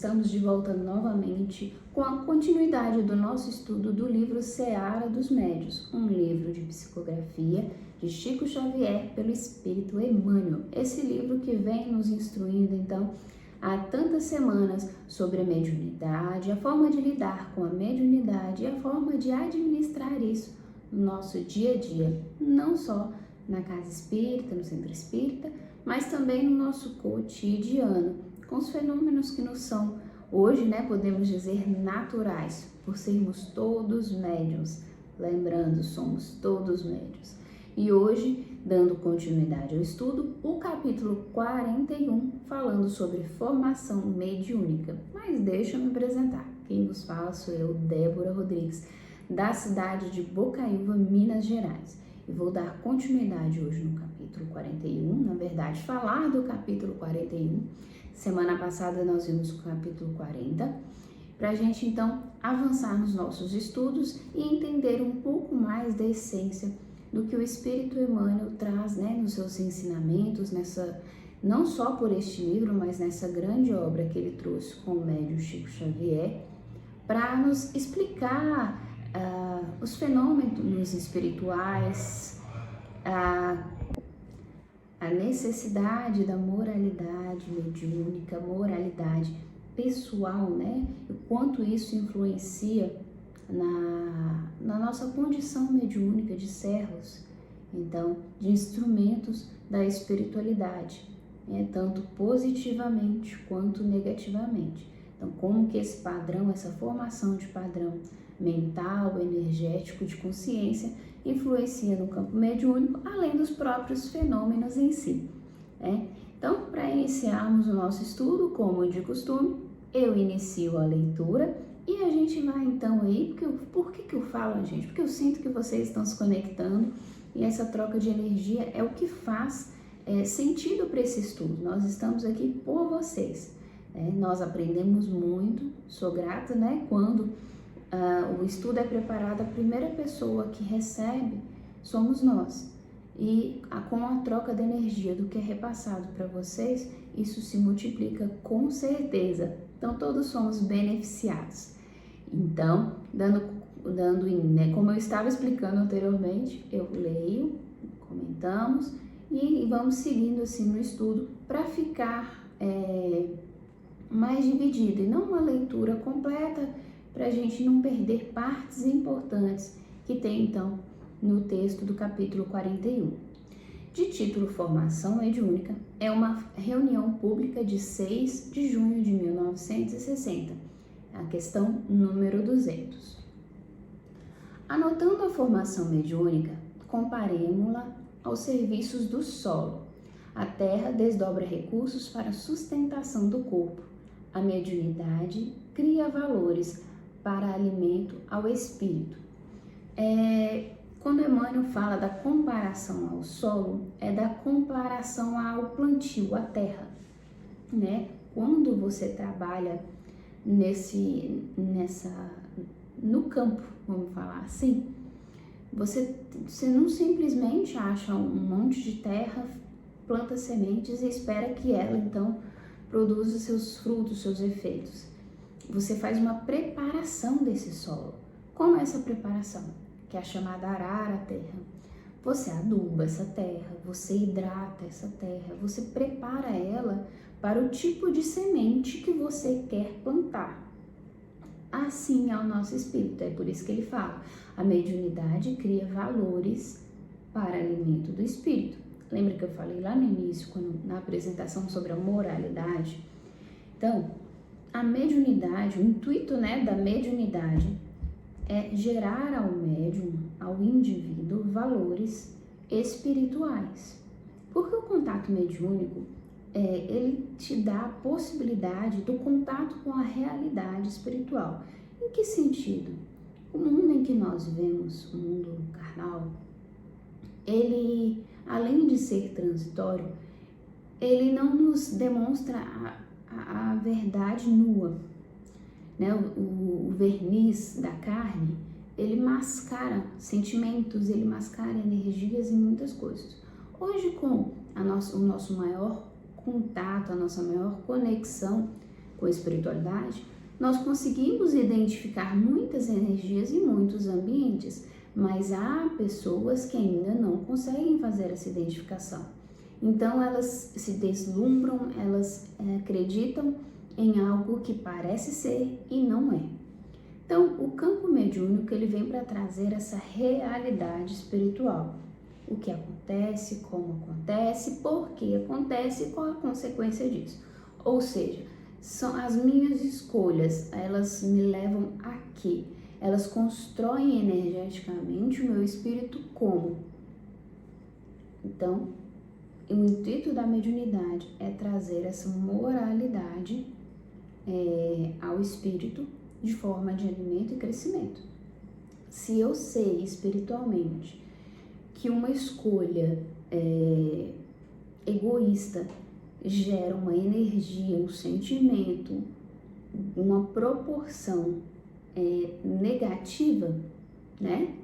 estamos de volta novamente com a continuidade do nosso estudo do livro Seara dos Médiuns, um livro de psicografia de Chico Xavier pelo Espírito Emmanuel. Esse livro que vem nos instruindo, então, há tantas semanas sobre a mediunidade, a forma de lidar com a mediunidade e a forma de administrar isso no nosso dia a dia, não só na casa espírita, no centro espírita, mas também no nosso cotidiano, com os fenômenos que nos são hoje, podemos dizer naturais, por sermos todos médiuns. Lembrando, somos todos médiuns. E hoje, dando continuidade ao estudo, o capítulo 41, falando sobre formação mediúnica. Mas deixa eu me apresentar. Quem vos fala sou eu, Débora Rodrigues, da cidade de Bocaiúva, Minas Gerais. E vou dar continuidade hoje no capítulo 41, na verdade, falar do capítulo 41. Semana passada nós vimos o capítulo 40, para a gente então avançar nos nossos estudos e entender um pouco mais da essência do que o Espírito Emmanuel traz, nos seus ensinamentos, não só por este livro, mas nessa grande obra que ele trouxe com o médium Chico Xavier, para nos explicar os fenômenos espirituais, a necessidade da moralidade mediúnica, moralidade pessoal, o quanto isso influencia na nossa condição mediúnica de servos, então, de instrumentos da espiritualidade, tanto positivamente quanto negativamente. Então, como que esse padrão, essa formação de padrão mental, energético, de consciência, influencia no campo mediúnico, além dos próprios fenômenos em si. Então, para iniciarmos o nosso estudo, como de costume, eu inicio a leitura e a gente vai então aí, por que eu falo, gente? Porque eu sinto que vocês estão se conectando e essa troca de energia é o que faz sentido para esse estudo. Nós estamos aqui por vocês. Nós aprendemos muito, sou grata, quando o estudo é preparado, a primeira pessoa que recebe somos nós. E com a troca de energia do que é repassado para vocês, isso se multiplica com certeza. Então, todos somos beneficiados. Então, como eu estava explicando anteriormente, eu leio, comentamos e vamos seguindo assim no estudo para ficar mais dividido e não uma leitura completa, para a gente não perder partes importantes que tem então no texto do capítulo 41. De título Formação Mediúnica, é uma reunião pública de 6 de junho de 1960, a questão número 200. Anotando a formação mediúnica, comparemo-la aos serviços do solo. A terra desdobra recursos para a sustentação do corpo. A mediunidade cria valores para alimento ao espírito. Quando Emmanuel fala da comparação ao solo, é da comparação ao plantio, à terra, Quando você trabalha no campo, vamos falar assim, você não simplesmente acha um monte de terra, planta sementes e espera que ela então produza seus frutos, seus efeitos. Você faz uma preparação desse solo. Como é essa preparação? Que é a chamada arar a terra. Você aduba essa terra, você hidrata essa terra, você prepara ela para o tipo de semente que você quer plantar. Assim é o nosso espírito, é por isso que ele fala, a mediunidade cria valores para alimento do espírito. Lembra que eu falei lá no início, na apresentação sobre a moralidade? Então, a mediunidade, o intuito da mediunidade é gerar ao médium, ao indivíduo, valores espirituais. Porque o contato mediúnico, ele te dá a possibilidade do contato com a realidade espiritual. Em que sentido? O mundo em que nós vivemos, o mundo carnal, ele, além de ser transitório, ele não nos demonstra a verdade nua, o verniz da carne, ele mascara sentimentos, ele mascara energias e muitas coisas. Hoje, com o nosso maior contato, a nossa maior conexão com ou espiritualidade, nós conseguimos identificar muitas energias e muitos ambientes, mas há pessoas que ainda não conseguem fazer essa identificação. Então elas se deslumbram, elas acreditam em algo que parece ser e não é. Então, o campo mediúnico ele vem para trazer essa realidade espiritual. O que acontece, como acontece, por que acontece e qual a consequência disso. Ou seja, são as minhas escolhas, elas me levam a quê? Elas constroem energeticamente o meu espírito como? Então, o intuito da mediunidade é trazer essa moralidade ao espírito de forma de alimento e crescimento. Se eu sei espiritualmente que uma escolha egoísta gera uma energia, um sentimento, uma proporção negativa, né?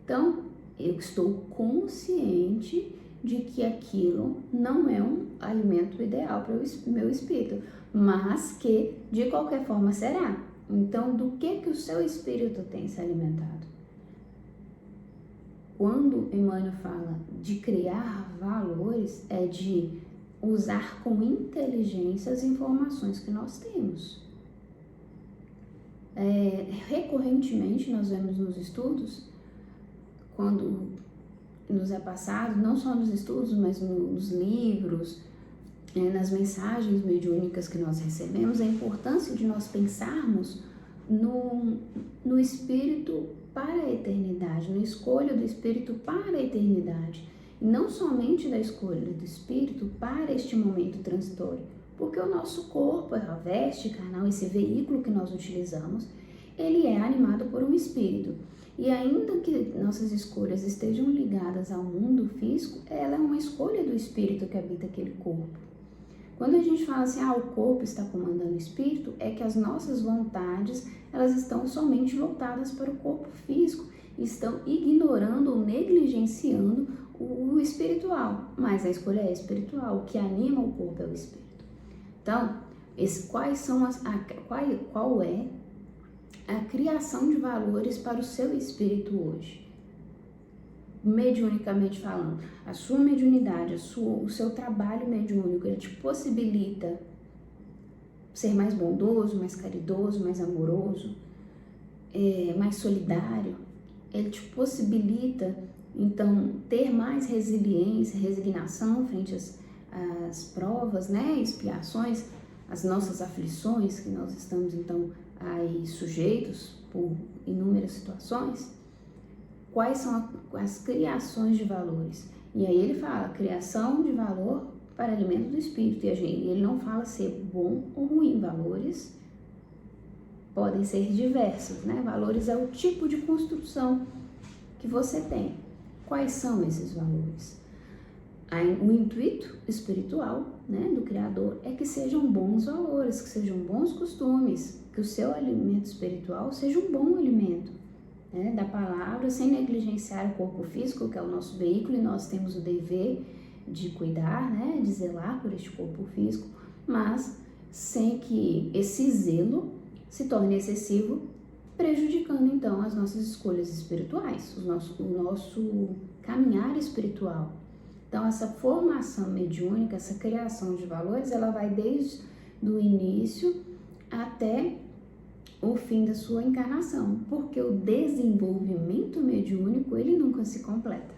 Então, eu estou consciente de que aquilo não é um alimento ideal para o meu espírito, mas que de qualquer forma será. Então, do que o seu espírito tem se alimentado? Quando Emmanuel fala de criar valores, é de usar com inteligência as informações que nós temos. Recorrentemente, nós vemos nos estudos, quando nos é passado, não só nos estudos, mas nos livros, nas mensagens mediúnicas que nós recebemos, a importância de nós pensarmos no espírito para a eternidade, na escolha do espírito para a eternidade, e não somente da escolha do espírito para este momento transitório, porque o nosso corpo, a veste carnal, esse veículo que nós utilizamos, ele é animado por um espírito. E ainda que nossas escolhas estejam ligadas ao mundo físico, ela é uma escolha do espírito que habita aquele corpo. Quando a gente fala assim, o corpo está comandando o espírito, é que as nossas vontades, elas estão somente voltadas para o corpo físico, estão ignorando ou negligenciando o espiritual, mas a escolha é espiritual, o que anima o corpo é o espírito. Então, qual é a criação de valores para o seu espírito hoje? Mediunicamente falando, a sua mediunidade, o seu trabalho mediúnico, ele te possibilita ser mais bondoso, mais caridoso, mais amoroso, mais solidário. Ele te possibilita, então, ter mais resiliência, resignação frente às provas, né, expiações, as nossas aflições que nós estamos, então, aí sujeitos por inúmeras situações. Quais são as criações de valores? E aí ele fala, criação de valor para alimento do espírito. E ele não fala ser bom ou ruim. Valores podem ser diversos, né? Valores é o tipo de construção que você tem. Quais são esses valores? O intuito espiritual, né, do Criador é que sejam bons valores, que sejam bons costumes, que o seu alimento espiritual seja um bom alimento, né, da palavra, sem negligenciar o corpo físico, que é o nosso veículo, e nós temos o dever de cuidar, né, de zelar por este corpo físico, mas sem que esse zelo se torne excessivo, prejudicando então as nossas escolhas espirituais, o nosso caminhar espiritual. Então, essa formação mediúnica, essa criação de valores, ela vai desde o início até o fim da sua encarnação, porque o desenvolvimento mediúnico, ele nunca se completa,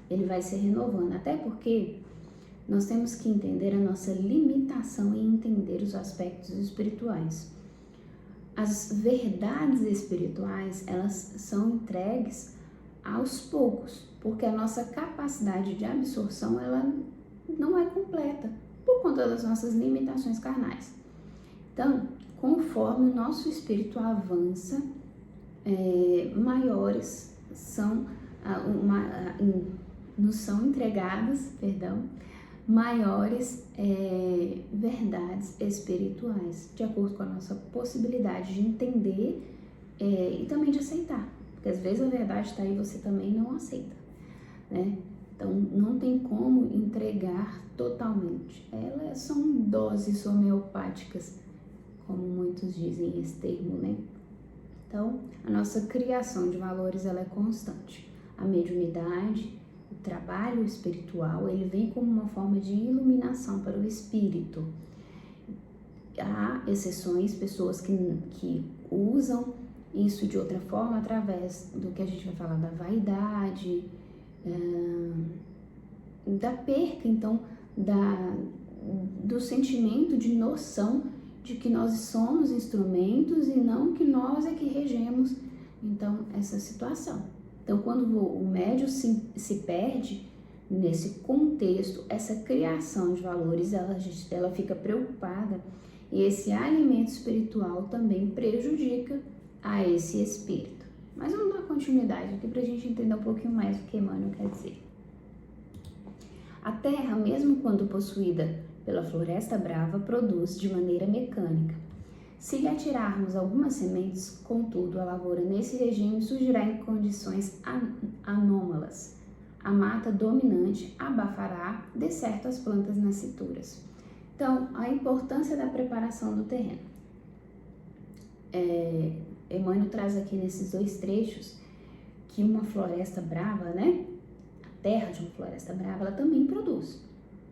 ele vai se renovando, até porque nós temos que entender a nossa limitação em entender os aspectos espirituais. As verdades espirituais, elas são entregues aos poucos, porque a nossa capacidade de absorção, ela não é completa, por conta das nossas limitações carnais. Então, conforme o nosso espírito avança, maiores nos são entregadas, maiores verdades espirituais, de acordo com a nossa possibilidade de entender e também de aceitar, porque às vezes a verdade está aí e você também não aceita, né? Então, não tem como entregar totalmente. Elas são doses homeopáticas, como muitos dizem esse termo, né? Então, a nossa criação de valores, ela é constante. A mediunidade, o trabalho espiritual, ele vem como uma forma de iluminação para o espírito. Há exceções, pessoas que usam isso de outra forma através do que a gente vai falar da vaidade, da perca, então, do sentimento de noção de que nós somos instrumentos e não que nós é que regemos, então, essa situação. Então, quando o médium se perde nesse contexto, essa criação de valores, ela fica preocupada e esse alimento espiritual também prejudica a esse espírito. Mas vamos dar continuidade aqui para a gente entender um pouquinho mais o que Emmanuel quer dizer. A terra, mesmo quando possuída pela floresta brava, produz de maneira mecânica. Se lhe atirarmos algumas sementes, contudo, a lavoura nesse regime surgirá em condições anômalas. A mata dominante abafará, de certo, as plantas nascituras. Então, a importância da preparação do terreno. Emmanuel traz aqui nesses dois trechos que uma floresta brava, né? A terra de uma floresta brava, ela também produz.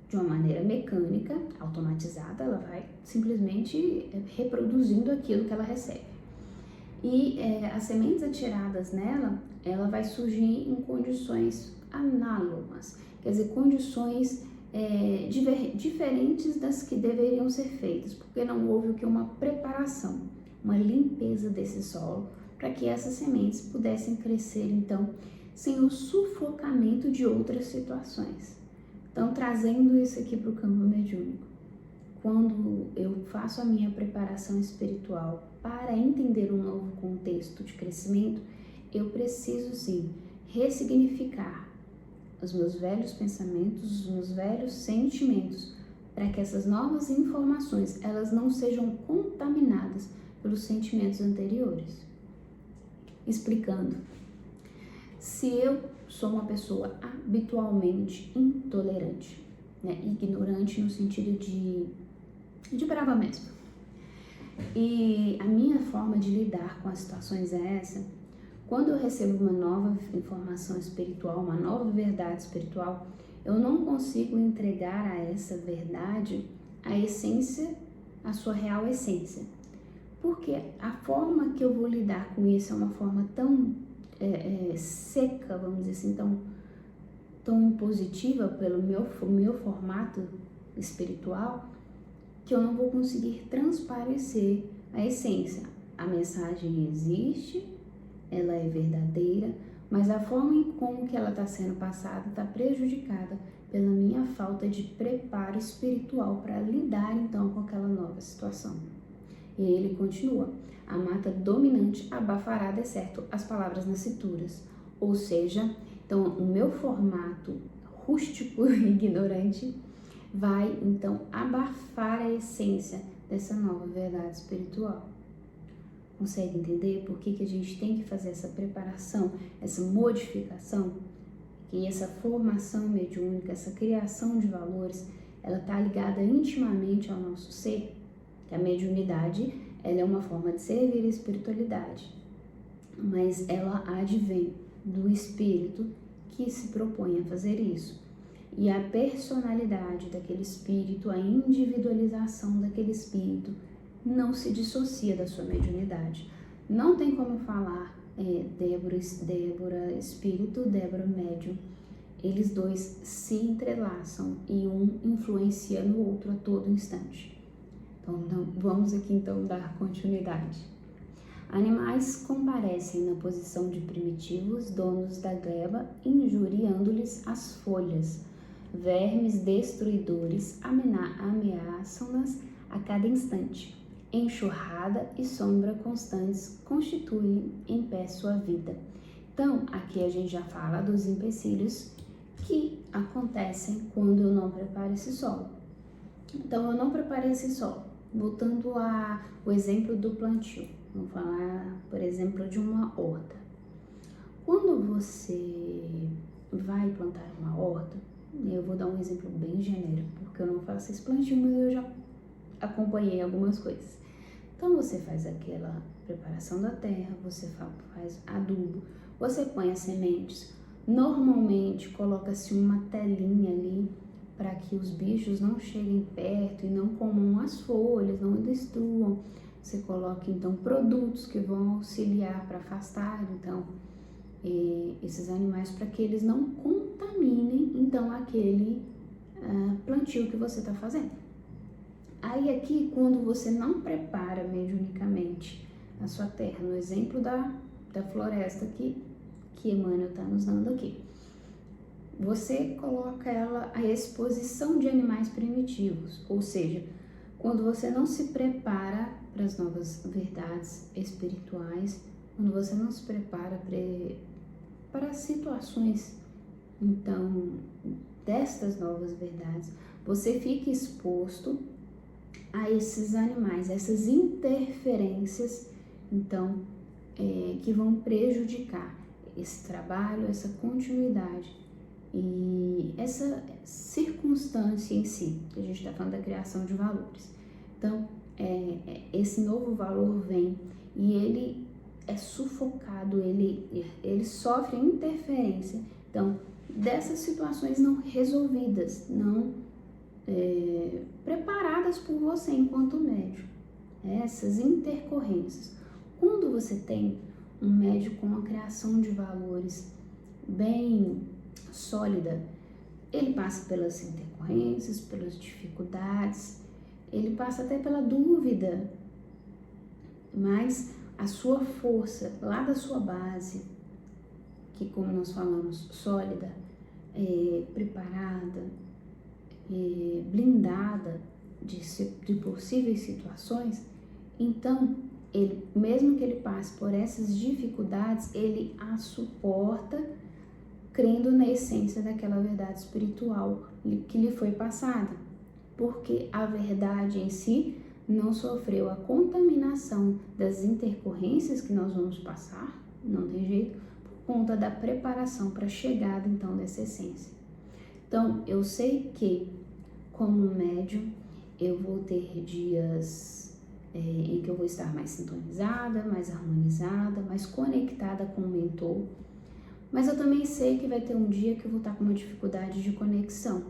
De uma maneira mecânica, automatizada, ela vai simplesmente reproduzindo aquilo que ela recebe. E as sementes atiradas nela, ela vai surgir em condições análogas, quer dizer, condições diferentes das que deveriam ser feitas, porque não houve o que uma preparação, uma limpeza desse solo, para que essas sementes pudessem crescer, então, sem o sufocamento de outras situações. Então, trazendo isso aqui para o campo mediúnico, quando eu faço a minha preparação espiritual para entender um novo contexto de crescimento, eu preciso sim ressignificar os meus velhos pensamentos, os meus velhos sentimentos, para que essas novas informações elas não sejam contaminadas pelos sentimentos anteriores. Explicando, se eu sou uma pessoa habitualmente intolerante, né, ignorante no sentido de brava mesmo, e a minha forma de lidar com as situações é essa. Quando eu recebo uma nova informação espiritual, uma nova verdade espiritual, eu não consigo entregar a essa verdade a essência, a sua real essência. Porque a forma que eu vou lidar com isso é uma forma tão seca, vamos dizer assim, tão impositiva pelo meu formato espiritual, que eu não vou conseguir transparecer a essência. A mensagem existe, ela é verdadeira, mas a forma como que ela está sendo passada está prejudicada pela minha falta de preparo espiritual para lidar então com aquela nova situação. E aí ele continua, a mata dominante abafará, de certo, as palavras nascituras. Ou seja, então o meu formato rústico e ignorante vai então abafar a essência dessa nova verdade espiritual. Consegue entender por que a gente tem que fazer essa preparação, essa modificação? Que essa formação mediúnica, essa criação de valores, ela está ligada intimamente ao nosso ser. Que a mediunidade, ela é uma forma de servir a espiritualidade, mas ela advém do espírito que se propõe a fazer isso. E a personalidade daquele espírito, a individualização daquele espírito, não se dissocia da sua mediunidade. Não tem como falar Débora espírito, Débora médium. Eles dois se entrelaçam e um influencia no outro a todo instante. Então, vamos aqui então dar continuidade. Animais comparecem na posição de primitivos donos da gleba, injuriando-lhes as folhas. Vermes destruidores ameaçam-nas a cada instante. Enxurrada e sombra constantes constituem em pé sua vida. Então, aqui a gente já fala dos empecilhos que acontecem quando eu não preparo esse solo. Então, eu não preparei esse solo. Voltando ao exemplo do plantio, vamos falar, por exemplo, de uma horta. Quando você vai plantar uma horta, eu vou dar um exemplo bem genérico, porque eu não faço esse plantio, mas eu já acompanhei algumas coisas. Então você faz aquela preparação da terra, você faz adubo, você põe as sementes. Normalmente coloca-se uma telinha ali para que os bichos não cheguem perto e não comam as folhas, não destruam. Você coloca então produtos que vão auxiliar para afastar então esses animais, para que eles não contaminem então aquele plantio que você está fazendo. Aí aqui, quando você não prepara mediunicamente a sua terra, no exemplo da floresta que Emmanuel está nos dando aqui, você coloca ela à exposição de animais primitivos, ou seja, quando você não se prepara para as novas verdades espirituais, quando você não se prepara para situações, então, destas novas verdades, você fica exposto a esses animais, essas interferências, então, que vão prejudicar esse trabalho, essa continuidade e essa circunstância em si, que a gente está falando da criação de valores. Então, esse novo valor vem e ele é sufocado, ele sofre interferência, então, dessas situações não resolvidas, não preparadas por você enquanto médium, essas intercorrências. Quando você tem um médium com uma criação de valores bem sólida, ele passa pelas intercorrências, pelas dificuldades, ele passa até pela dúvida, mas a sua força lá da sua base, que como nós falamos, sólida, preparada, blindada de possíveis situações, então, ele, mesmo que ele passe por essas dificuldades, ele as suporta, crendo na essência daquela verdade espiritual que lhe foi passada, porque a verdade em si não sofreu a contaminação das intercorrências que nós vamos passar, não tem jeito, por conta da preparação para a chegada então dessa essência. Então, eu sei que como médium eu vou ter dias em que eu vou estar mais sintonizada, mais harmonizada, mais conectada com o mentor, mas eu também sei que vai ter um dia que eu vou estar com uma dificuldade de conexão,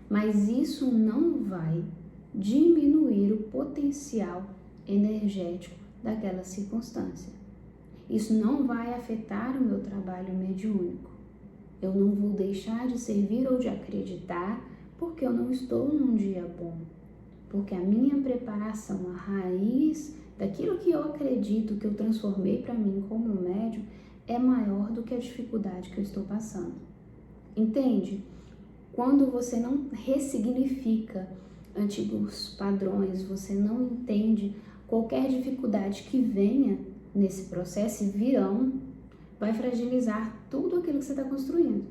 mas isso não vai diminuir o potencial energético daquela circunstância. Isso não vai afetar o meu trabalho mediúnico. Eu não vou deixar de servir ou de acreditar porque eu não estou num dia bom. Porque a minha preparação, a raiz daquilo que eu acredito, que eu transformei para mim como médium, é maior do que a dificuldade que eu estou passando. Entende? Quando você não ressignifica antigos padrões, você não entende qualquer dificuldade que venha nesse processo e virão, vai fragilizar tudo aquilo que você está construindo.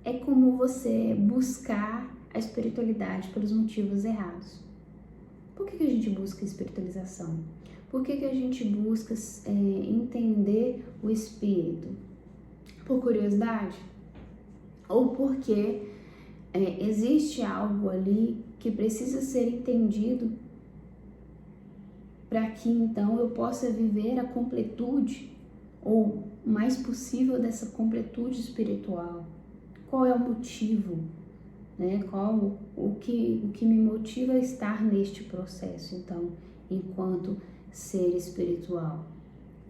É como você buscar a espiritualidade pelos motivos errados. Por que a gente busca espiritualização? Por que a gente busca entender o espírito? Por curiosidade? Ou porque existe algo ali que precisa ser entendido para que então eu possa viver a completude ou o mais possível dessa completude espiritual? Qual é o motivo? Qual o que me motiva a estar neste processo, então, enquanto ser espiritual?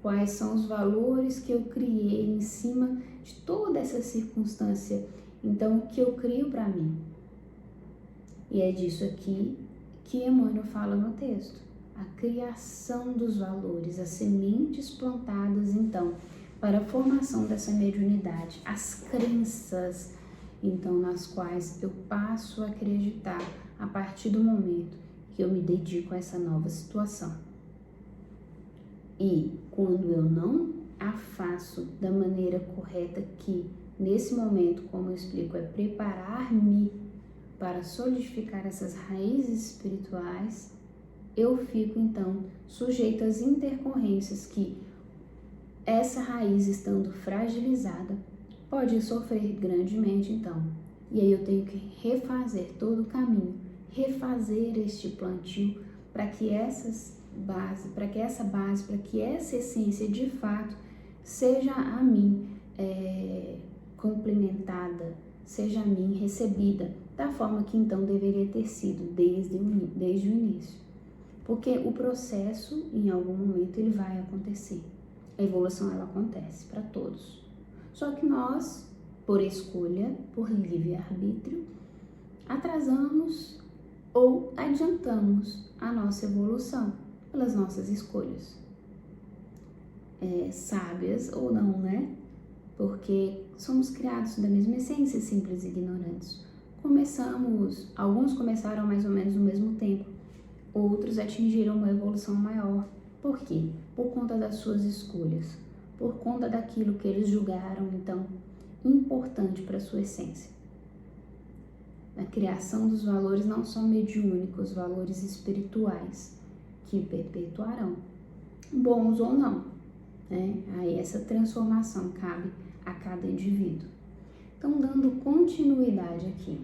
Quais são os valores que eu criei em cima de toda essa circunstância, então, que eu crio para mim? E é disso aqui que Emmanuel fala no texto, a criação dos valores, as sementes plantadas, então, para a formação dessa mediunidade, as crenças, então, nas quais eu passo a acreditar a partir do momento que eu me dedico a essa nova situação. E quando eu não a faço da maneira correta, que nesse momento, como eu explico, é preparar-me para solidificar essas raízes espirituais, eu fico então sujeito às intercorrências que essa raiz, estando fragilizada, pode sofrer grandemente então. E aí eu tenho que refazer todo o caminho, refazer este plantio para que essa base, para que essa essência de fato seja a mim complementada, seja a mim recebida da forma que então deveria ter sido desde o início. Porque o processo, em algum momento, ele vai acontecer. A evolução, ela acontece para todos. Só que nós, por escolha, por livre-arbítrio, atrasamos ou adiantamos a nossa evolução pelas nossas escolhas. Sábias ou não, né? Porque somos criados da mesma essência, simples e ignorantes. Alguns começaram mais ou menos no mesmo tempo, outros atingiram uma evolução maior. Por quê? Por conta das suas escolhas, por conta daquilo que eles julgaram, então, importante para a sua essência. A criação dos valores não são mediúnicos, valores espirituais, que perpetuarão, bons ou não, né? Aí essa transformação cabe a cada indivíduo. Então, dando continuidade aqui.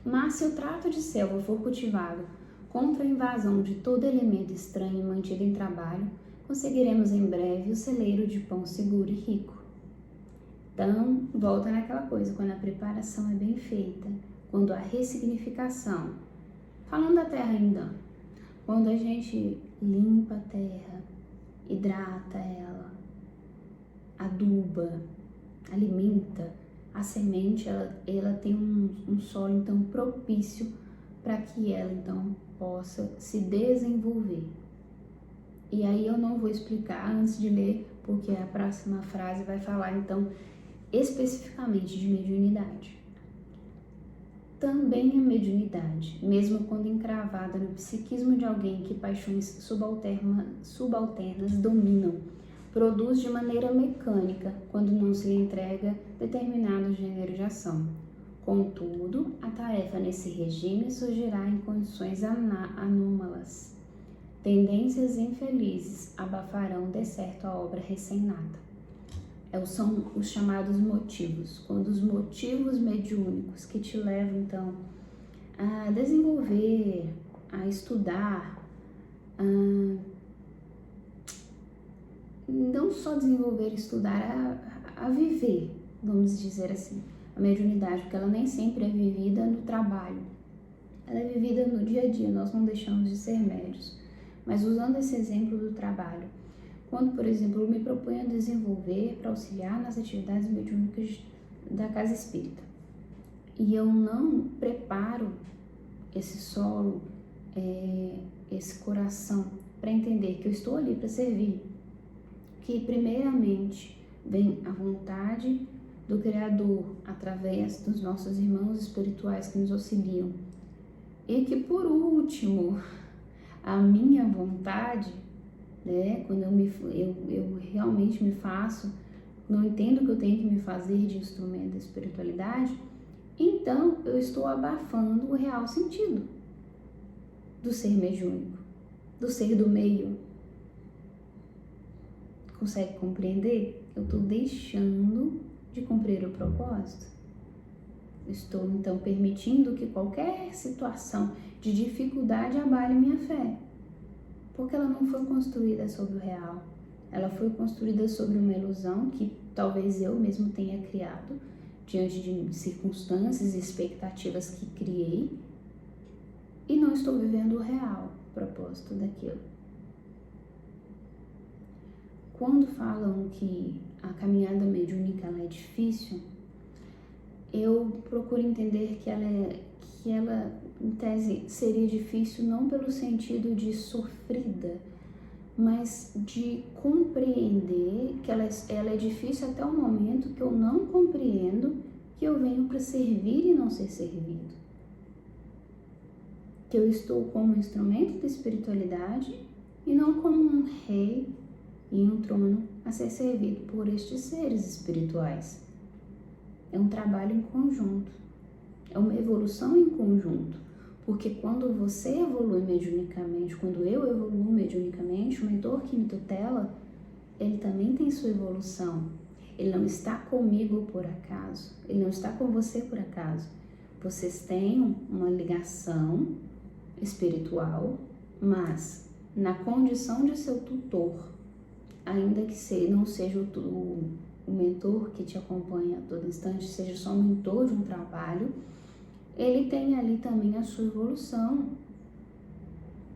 Mas se o trato de selva for cultivado contra a invasão de todo elemento estranho mantido em trabalho, conseguiremos em breve o celeiro de pão seguro e rico. Então, volta naquela coisa, quando a preparação é bem feita, quando a ressignificação, falando da terra ainda, quando a gente limpa a terra, hidrata ela, aduba, alimenta, a semente ela tem um solo então propício para que ela então possa se desenvolver. E aí eu não vou explicar antes de ler, porque a próxima frase vai falar então especificamente de mediunidade. Também a mediunidade, mesmo quando encravada no psiquismo de alguém que paixões subalternas dominam, produz de maneira mecânica quando não se lhe entrega determinado gênero de ação. Contudo, a tarefa nesse regime surgirá em condições anômalas. Tendências infelizes abafarão de certo a obra recém-nata. São os chamados motivos, quando os motivos mediúnicos que te levam então a desenvolver, a estudar, não só desenvolver, estudar, a viver, vamos dizer assim, a mediunidade, porque ela nem sempre é vivida no trabalho, ela é vivida no dia a dia, nós não deixamos de ser médios. Mas usando esse exemplo do trabalho, quando, por exemplo, eu me proponho a desenvolver para auxiliar nas atividades mediúnicas da casa espírita, e eu não preparo esse solo, esse coração, para entender que eu estou ali para servir, que primeiramente vem a vontade do Criador através dos nossos irmãos espirituais que nos auxiliam, e que por último a minha vontade, né, quando eu realmente me faço, não entendo que eu tenho que me fazer de instrumento da espiritualidade, então eu estou abafando o real sentido do ser mediúnico, do ser do meio. Consegue compreender? Eu estou deixando de cumprir o propósito. Estou então permitindo que qualquer situação de dificuldade abale minha fé, porque ela não foi construída sobre o real, ela foi construída sobre uma ilusão que talvez eu mesmo tenha criado diante de circunstâncias e expectativas que criei, e não estou vivendo o real propósito daquilo. Quando falam que a caminhada mediúnica ela é difícil, eu procuro entender que ela, em tese, seria difícil não pelo sentido de sofrida, mas de compreender que ela é difícil até o momento que eu não compreendo que eu venho para servir e não ser servido. Que eu estou como instrumento da espiritualidade e não como um rei e um trono a ser servido por estes seres espirituais. É um trabalho em conjunto, é uma evolução em conjunto, porque quando você evolui mediunicamente, quando eu evoluo mediunicamente, o mentor que me tutela, ele também tem sua evolução. Ele não está comigo por acaso, ele não está com você por acaso. Vocês têm uma ligação espiritual, mas na condição de seu tutor, ainda que não seja o mentor que te acompanha a todo instante, seja só um mentor de um trabalho, ele tem ali também a sua evolução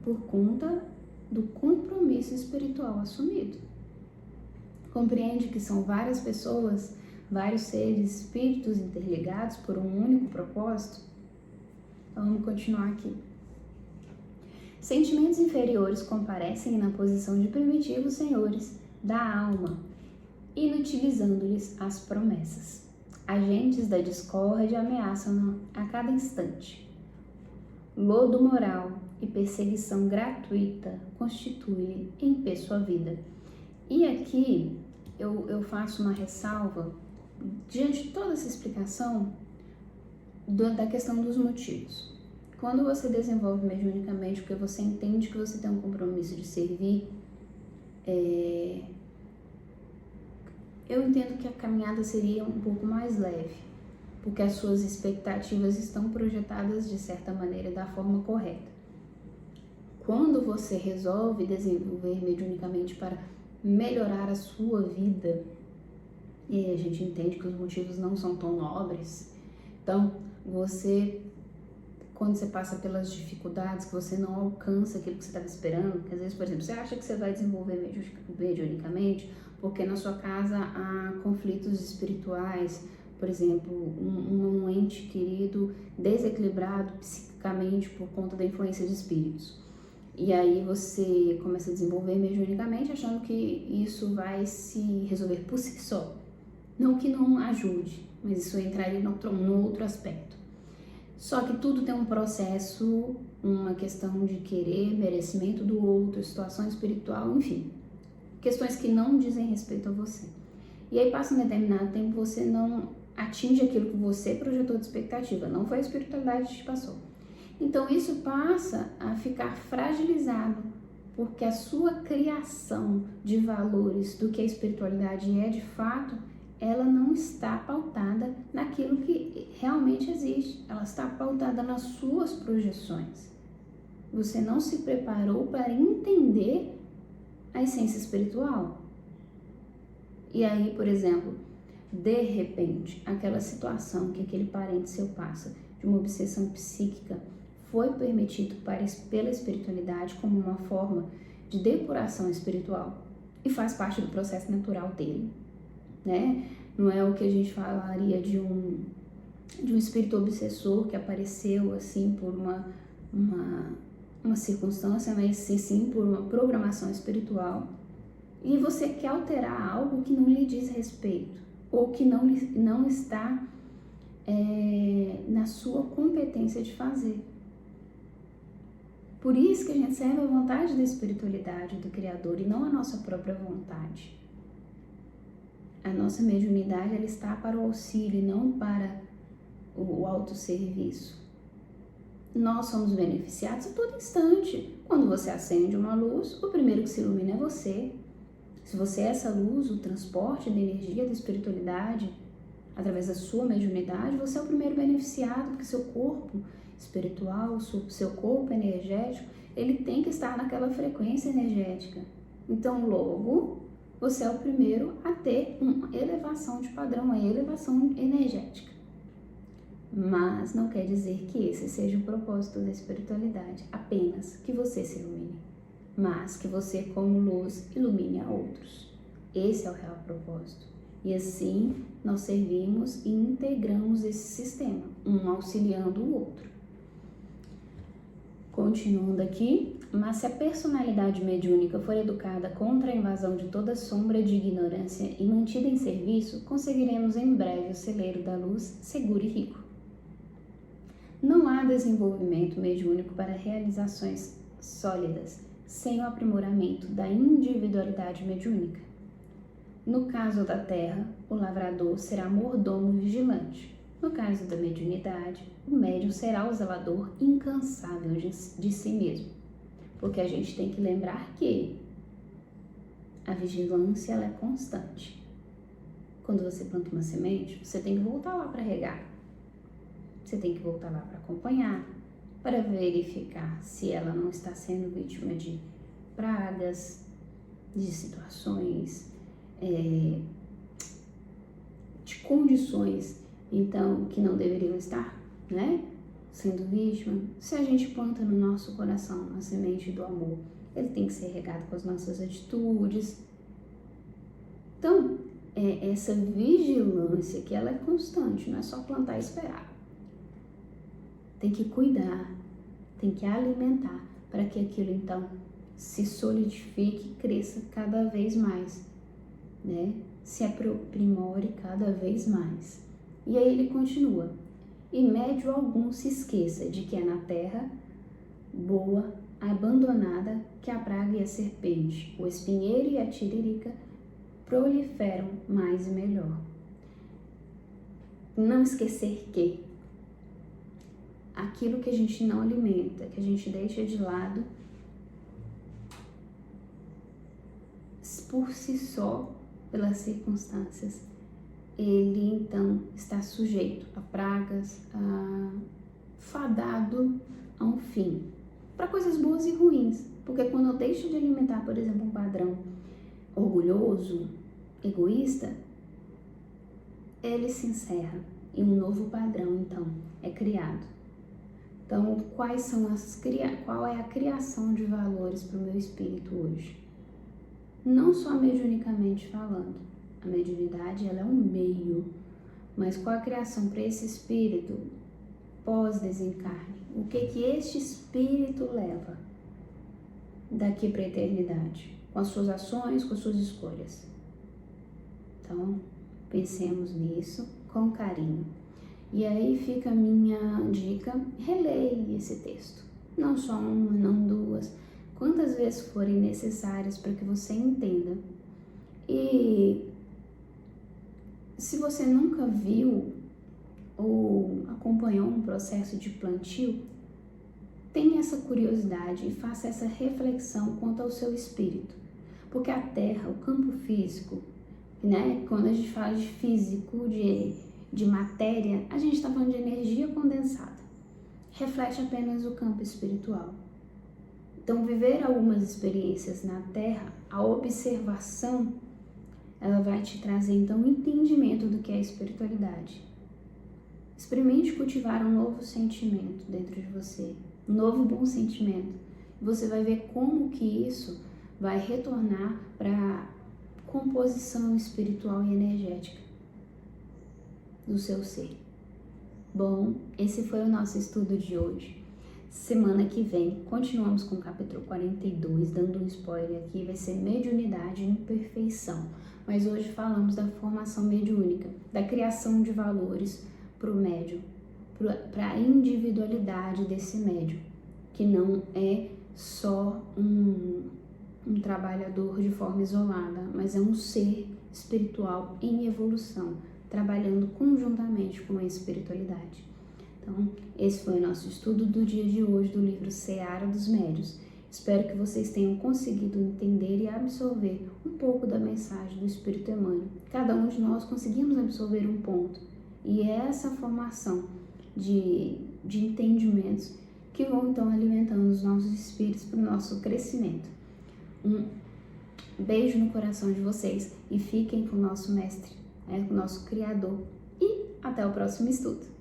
por conta do compromisso espiritual assumido. Compreende que são várias pessoas, vários seres, espíritos interligados por um único propósito? Então, vamos continuar aqui. Sentimentos inferiores comparecem na posição de primitivos senhores da alma, inutilizando-lhes as promessas. Agentes da discórdia ameaçam-na a cada instante. Lodo moral e perseguição gratuita constituem em pé sua vida. E aqui eu faço uma ressalva, diante de toda essa explicação, da questão dos motivos. Quando você desenvolve mediunicamente, porque você entende que você tem um compromisso de servir, eu entendo que a caminhada seria um pouco mais leve, porque as suas expectativas estão projetadas de certa maneira da forma correta. Quando você resolve desenvolver mediunicamente para melhorar a sua vida, e a gente entende que os motivos não são tão nobres, então quando você passa pelas dificuldades, que você não alcança aquilo que você estava esperando, que às vezes, por exemplo, você acha que você vai desenvolver mediunicamente porque na sua casa há conflitos espirituais, por exemplo, um ente querido desequilibrado psiquicamente por conta da influência de espíritos. E aí você começa a desenvolver mediunicamente achando que isso vai se resolver por si só. Não que não ajude, mas isso entraria no outro aspecto. Só que tudo tem um processo, uma questão de querer, merecimento do outro, situação espiritual, enfim. Questões que não dizem respeito a você. E aí passa um determinado tempo, você não atinge aquilo que você projetou de expectativa, não foi a espiritualidade que te passou. Então isso passa a ficar fragilizado, porque a sua criação de valores do que a espiritualidade é de fato, ela não está pautada naquilo que realmente existe, ela está pautada nas suas projeções. Você não se preparou para entender a essência espiritual. E aí, por exemplo, de repente, aquela situação que aquele parente seu passa, de uma obsessão psíquica, foi permitido pela espiritualidade como uma forma de depuração espiritual e faz parte do processo natural dele, né? Não é o que a gente falaria de um espírito obsessor que apareceu assim por uma circunstância, mas sim por uma programação espiritual. E você quer alterar algo que não lhe diz respeito ou que não está na sua competência de fazer. Por isso que a gente serve a vontade da espiritualidade do Criador e não a nossa própria vontade. A nossa mediunidade ela está para o auxílio e não para o autosserviço. Nós somos beneficiados a todo instante. Quando você acende uma luz, o primeiro que se ilumina é você. Se você é essa luz, o transporte da energia da espiritualidade, através da sua mediunidade, você é o primeiro beneficiado, porque seu corpo espiritual, seu corpo energético, ele tem que estar naquela frequência energética. Então, logo, você é o primeiro a ter uma elevação de padrão, uma elevação energética. Mas não quer dizer que esse seja o propósito da espiritualidade, apenas que você se ilumine, mas que você, como luz, ilumine a outros. Esse é o real propósito. E assim, nós servimos e integramos esse sistema, um auxiliando o outro. Continuando aqui, mas se a personalidade mediúnica for educada contra a invasão de toda sombra de ignorância e mantida em serviço, conseguiremos em breve o celeiro da luz seguro e rico. Não há desenvolvimento mediúnico para realizações sólidas sem o aprimoramento da individualidade mediúnica. No caso da terra, o lavrador será mordomo vigilante. No caso da mediunidade, o médium será o zelador incansável de si mesmo. Porque a gente tem que lembrar que a vigilância ela é constante. Quando você planta uma semente, você tem que voltar lá para regar. Você tem que voltar lá para acompanhar. para verificar se ela não está sendo vítima de pragas, de situações, de condições, então, que não deveriam estar, né? Sendo vítima. Se a gente planta no nosso coração a semente do amor, ele tem que ser regado com as nossas atitudes. Então, essa vigilância que ela é constante, não é só plantar e esperar. Tem que cuidar, tem que alimentar para que aquilo então se solidifique e cresça cada vez mais, né? Se aprimore cada vez mais. E aí ele continua: e médio algum se esqueça de que é na terra boa, abandonada, que a praga e a serpente, o espinheiro e a tiririca proliferam mais e melhor. Não esquecer que aquilo que a gente não alimenta, que a gente deixa de lado, por si só, pelas circunstâncias, ele então está sujeito a pragas, fadado a um fim, para coisas boas e ruins. Porque quando eu deixo de alimentar, por exemplo, um padrão orgulhoso, egoísta, ele se encerra e um novo padrão então é criado. Então, qual é a criação de valores para o meu espírito hoje? Não só mediunicamente falando. A mediunidade, ela é um meio, mas qual a criação para esse espírito pós-desencarne? O que este espírito leva daqui para a eternidade? Com as suas ações, com as suas escolhas. Então, pensemos nisso com carinho. E aí fica a minha dica: releia esse texto. Não só uma, não duas, quantas vezes forem necessárias para que você entenda. E se você nunca viu ou acompanhou um processo de plantio, tenha essa curiosidade e faça essa reflexão quanto ao seu espírito. Porque a terra, o campo físico, né? Quando a gente fala de físico, de matéria, a gente está falando de energia condensada. Reflete apenas o campo espiritual. Então, viver algumas experiências na Terra, a observação, ela vai te trazer então um entendimento do que é espiritualidade. Experimente cultivar um novo sentimento dentro de você, um novo bom sentimento. Você vai ver como que isso vai retornar para a composição espiritual e energética do seu ser. Bom, esse foi o nosso estudo de hoje. Semana que vem, continuamos com o capítulo 42, dando um spoiler aqui, vai ser mediunidade e imperfeição. Mas hoje falamos da formação mediúnica, da criação de valores para o médium, para a individualidade desse médium, que não é só um trabalhador de forma isolada, mas é um ser espiritual em evolução, trabalhando conjuntamente com a espiritualidade. Então, esse foi o nosso estudo do dia de hoje do livro Seara dos Médiuns. Espero que vocês tenham conseguido entender e absorver um pouco da mensagem do Espírito Emmanuel. Cada um de nós conseguimos absorver um ponto. E é essa formação de entendimentos que vão então alimentando os nossos espíritos para o nosso crescimento. Um beijo no coração de vocês e fiquem com o nosso mestre, com o nosso Criador. E até o próximo estudo.